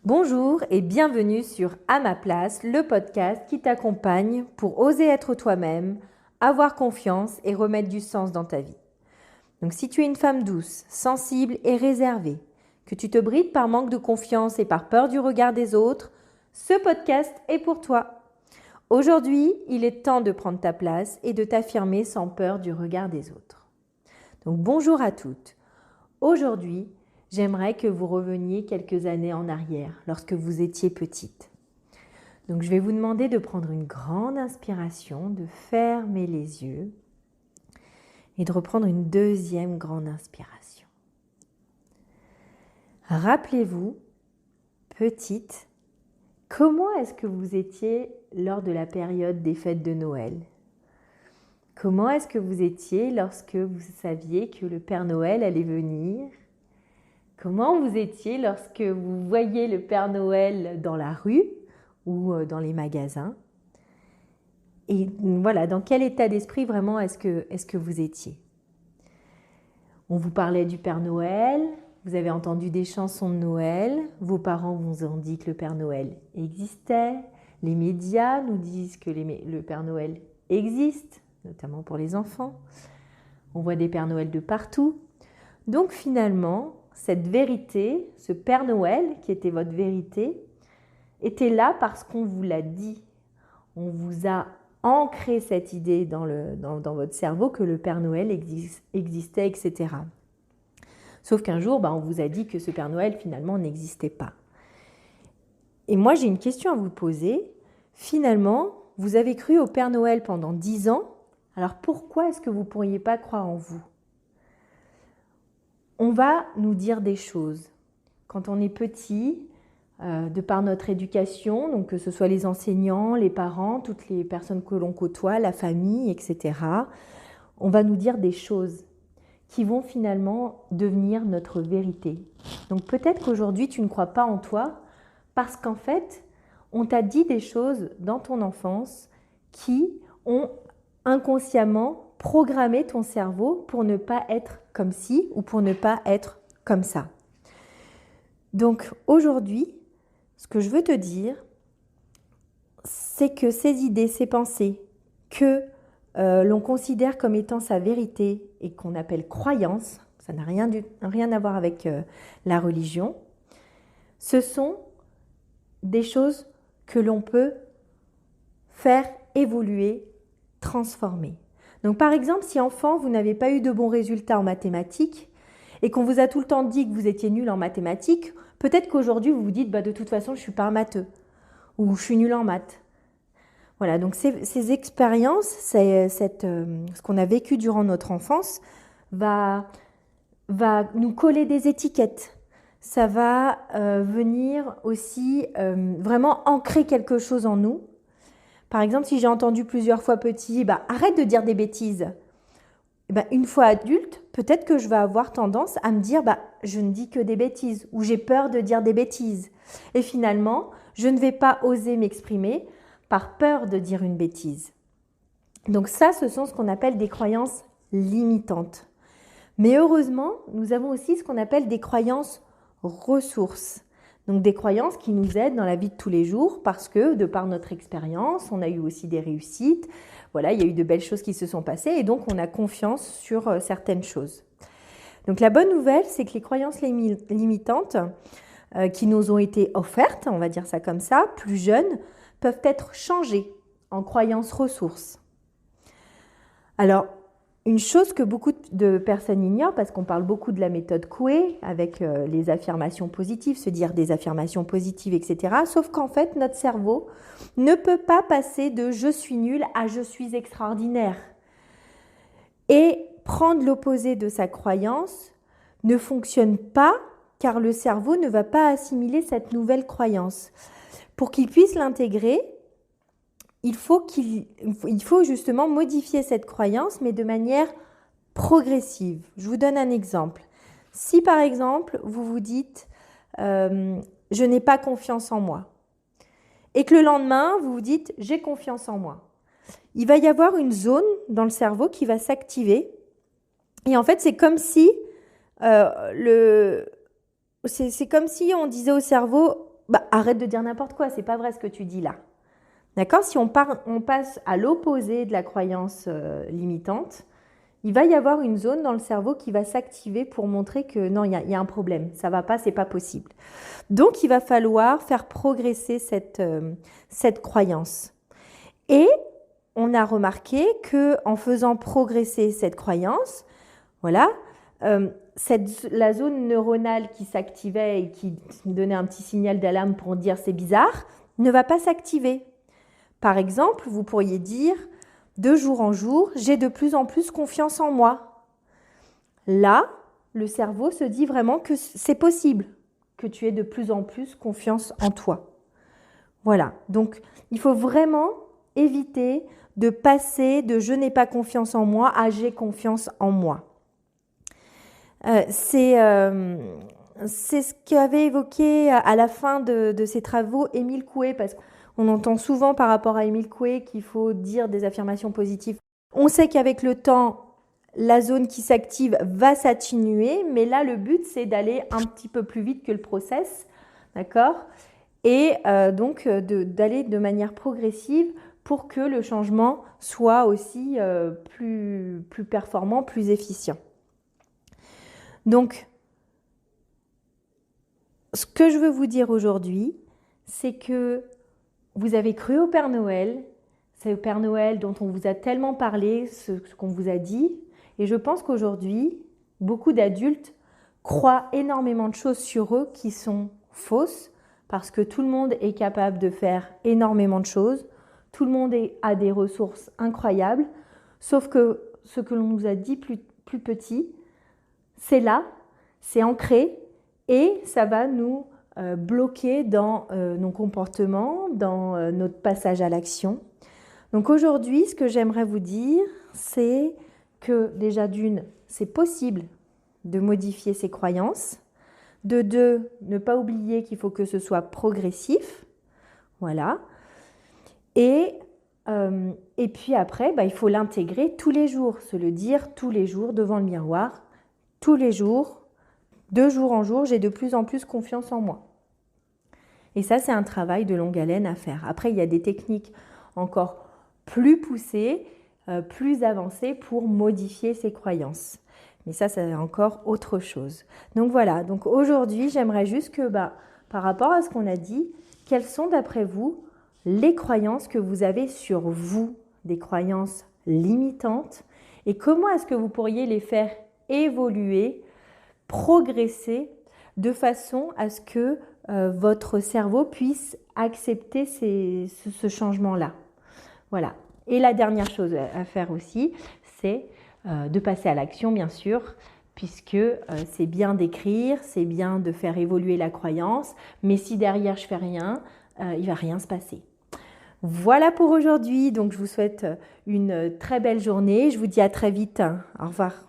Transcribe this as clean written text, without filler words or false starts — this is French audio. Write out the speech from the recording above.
Bonjour et bienvenue sur À ma place, le podcast qui t'accompagne pour oser être toi-même, avoir confiance et remettre du sens dans ta vie. Donc si tu es une femme douce, sensible et réservée, que tu te brides par manque de confiance et par peur du regard des autres, ce podcast est pour toi. Aujourd'hui, il est temps de prendre ta place et de t'affirmer sans peur du regard des autres. Donc bonjour à toutes. Aujourd'hui, j'aimerais que vous reveniez quelques années en arrière, lorsque vous étiez petite. Donc je vais vous demander de prendre une grande inspiration, de fermer les yeux et de reprendre une deuxième grande inspiration. Rappelez-vous, petite, comment est-ce que vous étiez lors de la période des fêtes de Noël ? Comment est-ce que vous étiez lorsque vous saviez que le Père Noël allait venir ? Comment vous étiez lorsque vous voyiez le Père Noël dans la rue ou dans les magasins ? Et voilà, dans quel état d'esprit vraiment est-ce que vous étiez ? On vous parlait du Père Noël, vous avez entendu des chansons de Noël, vos parents vous ont dit que le Père Noël existait, les médias nous disent que le Père Noël existe, notamment pour les enfants. On voit des Pères Noël de partout. Donc finalement, cette vérité, ce Père Noël qui était votre vérité, était là parce qu'on vous l'a dit. On vous a ancré cette idée dans votre cerveau que le Père Noël existait, etc. Sauf qu'un jour, on vous a dit que ce Père Noël finalement n'existait pas. Et moi, j'ai une question à vous poser. Finalement, vous avez cru au Père Noël pendant 10 ans, alors pourquoi est-ce que vous ne pourriez pas croire en vous ? On va nous dire des choses. Quand on est petit, de par notre éducation, donc que ce soit les enseignants, les parents, toutes les personnes que l'on côtoie, la famille, etc., on va nous dire des choses qui vont finalement devenir notre vérité. Donc peut-être qu'aujourd'hui, tu ne crois pas en toi parce qu'en fait, on t'a dit des choses dans ton enfance qui ont inconsciemment programmé ton cerveau pour ne pas être comme ci ou pour ne pas être comme ça. Donc aujourd'hui, ce que je veux te dire, c'est que ces idées, ces pensées que l'on considère comme étant sa vérité et qu'on appelle croyance, ça n'a rien à voir avec la religion, ce sont des choses que l'on peut faire évoluer, transformer. Donc par exemple, si enfant, vous n'avez pas eu de bons résultats en mathématiques et qu'on vous a tout le temps dit que vous étiez nul en mathématiques, peut-être qu'aujourd'hui vous vous dites de toute façon je ne suis pas un matheux ou je suis nul en maths. Voilà, donc ces expériences, ce qu'on a vécu durant notre enfance va nous coller des étiquettes. Ça va venir aussi vraiment ancrer quelque chose en nous. Par exemple, si j'ai entendu plusieurs fois petit, arrête de dire des bêtises. Une fois adulte, peut-être que je vais avoir tendance à me dire je ne dis que des bêtises ou j'ai peur de dire des bêtises. Et finalement, je ne vais pas oser m'exprimer par peur de dire une bêtise. Donc ça, ce sont ce qu'on appelle des croyances limitantes. Mais heureusement, nous avons aussi ce qu'on appelle des croyances ressources. Donc des croyances qui nous aident dans la vie de tous les jours parce que, de par notre expérience, on a eu aussi des réussites. Voilà, il y a eu de belles choses qui se sont passées et donc on a confiance sur certaines choses. Donc la bonne nouvelle, c'est que les croyances limitantes qui nous ont été offertes, on va dire ça comme ça, plus jeunes, peuvent être changées en croyances ressources. Alors, une chose que beaucoup de personnes ignorent, parce qu'on parle beaucoup de la méthode Coué, avec les affirmations positives, se dire des affirmations positives, etc. Sauf qu'en fait, notre cerveau ne peut pas passer de « je suis nul » à « je suis extraordinaire ». Et prendre l'opposé de sa croyance ne fonctionne pas, car le cerveau ne va pas assimiler cette nouvelle croyance. Pour qu'il puisse l'intégrer, il faut justement modifier cette croyance, mais de manière progressive. Je vous donne un exemple. Si par exemple, vous vous dites « je n'ai pas confiance en moi » et que le lendemain, vous vous dites « j'ai confiance en moi », il va y avoir une zone dans le cerveau qui va s'activer. Et en fait, c'est comme si c'est comme si on disait au cerveau arrête de dire n'importe quoi, c'est pas vrai ce que tu dis là. D'accord? Si on passe à l'opposé de la croyance limitante, il va y avoir une zone dans le cerveau qui va s'activer pour montrer que non, il y a un problème, ça va pas, c'est pas possible. Donc, il va falloir faire progresser cette croyance. Et on a remarqué qu'en faisant progresser cette croyance, voilà, la zone neuronale qui s'activait et qui donnait un petit signal d'alarme pour dire c'est bizarre, ne va pas s'activer. Par exemple, vous pourriez dire, de jour en jour, j'ai de plus en plus confiance en moi. Là, le cerveau se dit vraiment que c'est possible que tu aies de plus en plus confiance en toi. Voilà, donc il faut vraiment éviter de passer de « je n'ai pas confiance en moi » à « j'ai confiance en moi ». C'est ce qu'avait évoqué à la fin de ses travaux Émile Coué, parce qu'on entend souvent par rapport à Émile Coué qu'il faut dire des affirmations positives. On sait qu'avec le temps, la zone qui s'active va s'atténuer, mais là, le but, c'est d'aller un petit peu plus vite que le process, d'accord ? Et donc, d'aller de manière progressive pour que le changement soit aussi plus performant, plus efficient. Donc, ce que je veux vous dire aujourd'hui, c'est que vous avez cru au Père Noël, c'est au Père Noël dont on vous a tellement parlé, ce qu'on vous a dit, et je pense qu'aujourd'hui, beaucoup d'adultes croient énormément de choses sur eux qui sont fausses, parce que tout le monde est capable de faire énormément de choses, tout le monde a des ressources incroyables, sauf que ce que l'on nous a dit plus petit, c'est là, c'est ancré et ça va nous bloquer dans nos comportements, dans notre passage à l'action. Donc aujourd'hui, ce que j'aimerais vous dire, c'est que déjà d'une, c'est possible de modifier ses croyances. De deux, ne pas oublier qu'il faut que ce soit progressif. Voilà. Et puis après, il faut l'intégrer tous les jours, se le dire tous les jours devant le miroir. Tous les jours, de jour en jour, j'ai de plus en plus confiance en moi. Et ça, c'est un travail de longue haleine à faire. Après, il y a des techniques encore plus poussées, plus avancées pour modifier ces croyances. Mais ça, c'est encore autre chose. Donc voilà, donc aujourd'hui, j'aimerais juste que, par rapport à ce qu'on a dit, quelles sont d'après vous les croyances que vous avez sur vous, des croyances limitantes, et comment est-ce que vous pourriez les faire évoluer, progresser de façon à ce que votre cerveau puisse accepter ce changement-là. Voilà. Et la dernière chose à faire aussi, c'est de passer à l'action, bien sûr, puisque c'est bien d'écrire, c'est bien de faire évoluer la croyance, mais si derrière je fais rien, il ne va rien se passer. Voilà pour aujourd'hui, donc je vous souhaite une très belle journée, je vous dis à très vite, au revoir.